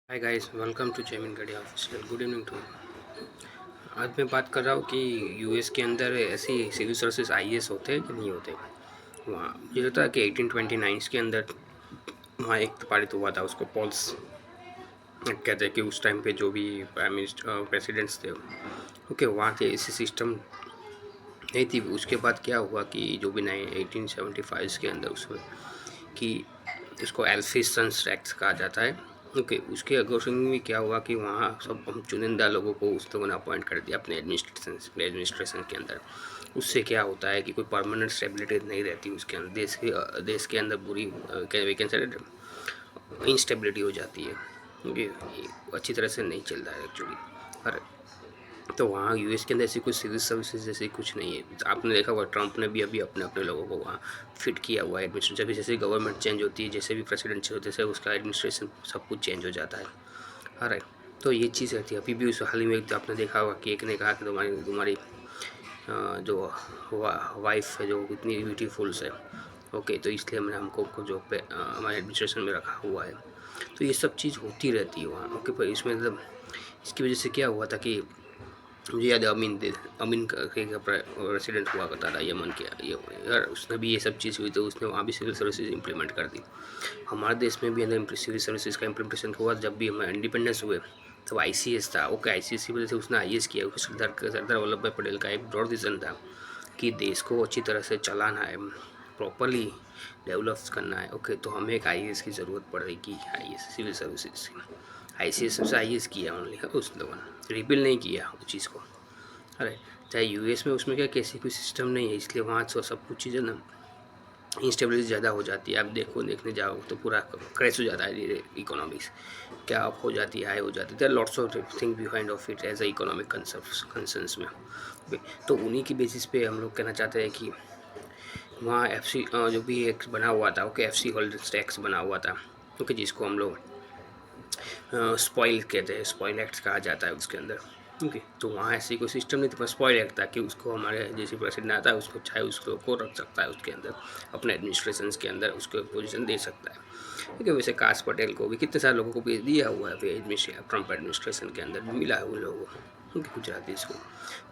Hi guys, welcome to Jaimin Gadhiya official. Good evening to. आज मैं बात कर रहा हूँ कि यूएस के अंदर ऐसी सिविल सर्विसेज आईएएस होते हैं कि नहीं होते। वहाँ मुझे लगता है कि 1829 के अंदर वहाँ एक पारित हुआ था, उसको पॉल्स कहते हैं कि उस टाइम पे जो भी प्राइम मिनिस्टर प्रेसिडेंट्स थे, ओके, वहाँ के ऐसी सिस्टम नहीं थी। उसके बाद क्या हुआ कि जो भी नए 1875 के अंदर उसमें कि इसको एल्फिसंस एक्ट कहा जाता है। ओके, उसके अकॉर्डिंग में क्या हुआ कि वहाँ सब हम चुनिंदा लोगों को उस लोगों ने अपॉइंट कर दिया अपने एडमिनिस्ट्रेशन के अंदर। उससे क्या होता है कि कोई परमानेंट स्टेबिलिटी नहीं रहती उसके अंदर, देश के अंदर बुरी इंस्टेबिलिटी हो जाती है। ओके, अच्छी तरह से नहीं चल रहा है एक्चुअली। पर तो वहाँ यूएस के अंदर ऐसी कुछ सिविल सर्विसेज जैसी कुछ नहीं है। आपने देखा होगा ट्रंप ने भी अभी अपने अपने लोगों को वहाँ फिट किया हुआ है एडमिनिस्ट्रेशन। जब जैसे गवर्नमेंट चेंज होती है, जैसे भी प्रेसिडेंट चेंज होते हैं, उसका एडमिनिस्ट्रेशन सब कुछ चेंज हो जाता है। अरे, तो ये चीज़ रहती है। अभी भी उस हाल ही में आपने देखा होगा कि एक ने कहा कि तुम्हारी तुम्हारी जो वाइफ है जो इतनी ब्यूटीफुल है, ओके, तो इसलिए हमने हमको जो हमारे एडमिनिस्ट्रेशन में रखा हुआ है। तो ये सब चीज़ होती रहती है वहाँ। ओके, पर इसमें मतलब इसकी वजह से क्या हुआ था कि मुझे याद है अमीन का प्रेसिडेंट हुआ करता था यमन के। ये यार उसने भी ये सब चीज़ हुई तो उसने वहाँ भी सिविल सर्विसेज इंप्लीमेंट कर दी। हमारे देश में भी अंदर सिविल सर्विसेज का इम्प्लीमेंटेशन हुआ। जब भी हमें इंडिपेंडेंस हुए तब आईसीएस था। ओके, आईसीएस की वजह से उसने आईएएस किया। सरदार वल्लभ भाई पटेल का एक ब्रॉड विजन था कि देश को अच्छी तरह से चलाना है, प्रॉपरली डेवलप करना है। ओके, तो हमें एक आईएएस की ज़रूरत पड़ेगी। आईएएस सिविल सर्विसेज आईसीएस से आईएएस किया ओनली है उस लोगों ने, रिपील नहीं किया उस चीज़ को। अरे, चाहे यूएस में उसमें क्या कैसी कोई सिस्टम नहीं है, इसलिए वहाँ तो सब कुछ चीज़ें ना इंस्टेबिलिटी ज़्यादा हो जाती है। आप देखने जाओ तो पूरा क्रैश हो जाता है इकोनॉमिक्स। क्या अप हो जाती है, हाई हो जाती है। There lots of thing behind of it as a economic concerns में। ओके, तो उन्हीं की बेसिस पे हम लोग कहना चाहते हैं कि वहाँ एफसी जो भी एक बना हुआ था, ओके, एफसी होल्डर्स टैक्स बना हुआ था, ओके, जिसको हम लोग स्पॉइल कहते हैं, स्पॉइल एक्ट कहा जाता है उसके अंदर। ओके, तो वहाँ ऐसी कोई सिस्टम नहीं था, पर स्पॉइल एक्ट था कि उसको हमारे जैसे प्रेसिडेंट आता है उसको चाहे उसको को रख सकता है उसके अंदर, अपने एडमिनिस्ट्रेशन के अंदर उसको पोजीशन दे सकता है। ठीक है, वैसे काश पटेल को भी कितने सारे लोगों को भी दिया हुआ है ट्रंप एडमिनिस्ट्रेशन के अंदर भी मिला है उन लोगों को, गुजरातीज को।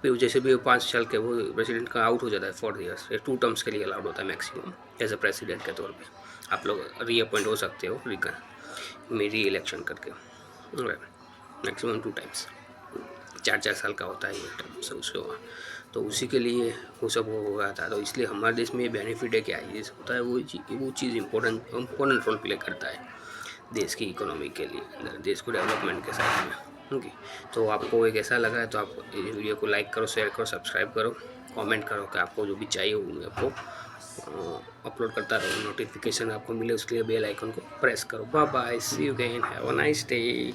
फिर जैसे भी 5 साल के वो प्रेसिडेंट का आउट हो जाता है 4 ईयर्स, 2 टर्म्स के लिए अलाउड होता है मैक्सिमम एज अ प्रेसिडेंट के तौर पर। आप लोग रीअपॉइंट हो सकते हो री इलेक्शन करके, मैक्सिमम 2 टाइम्स। 4 4 साल का होता है ये टर्म सब उसके वहाँ। तो उसी के लिए वो सब हो गया था। तो इसलिए हमारे देश में ये बेनिफिट है कि आईएएस होता है, वो चीज़ इम्पोर्टेंट रोल प्ले करता है देश की इकोनॉमी के लिए, देश को डेवलपमेंट के साथ में। ओके, तो आपको एक ऐसा लगा है तो आप इस वीडियो को लाइक करो, शेयर करो, सब्सक्राइब करो, कमेंट करो कि आपको जो भी चाहिए वो आपको अपलोड करता रहो, नोटिफिकेशन आपको मिले उसके लिए बेल आइकन को प्रेस करो। Bye bye, see you again, have a nice day.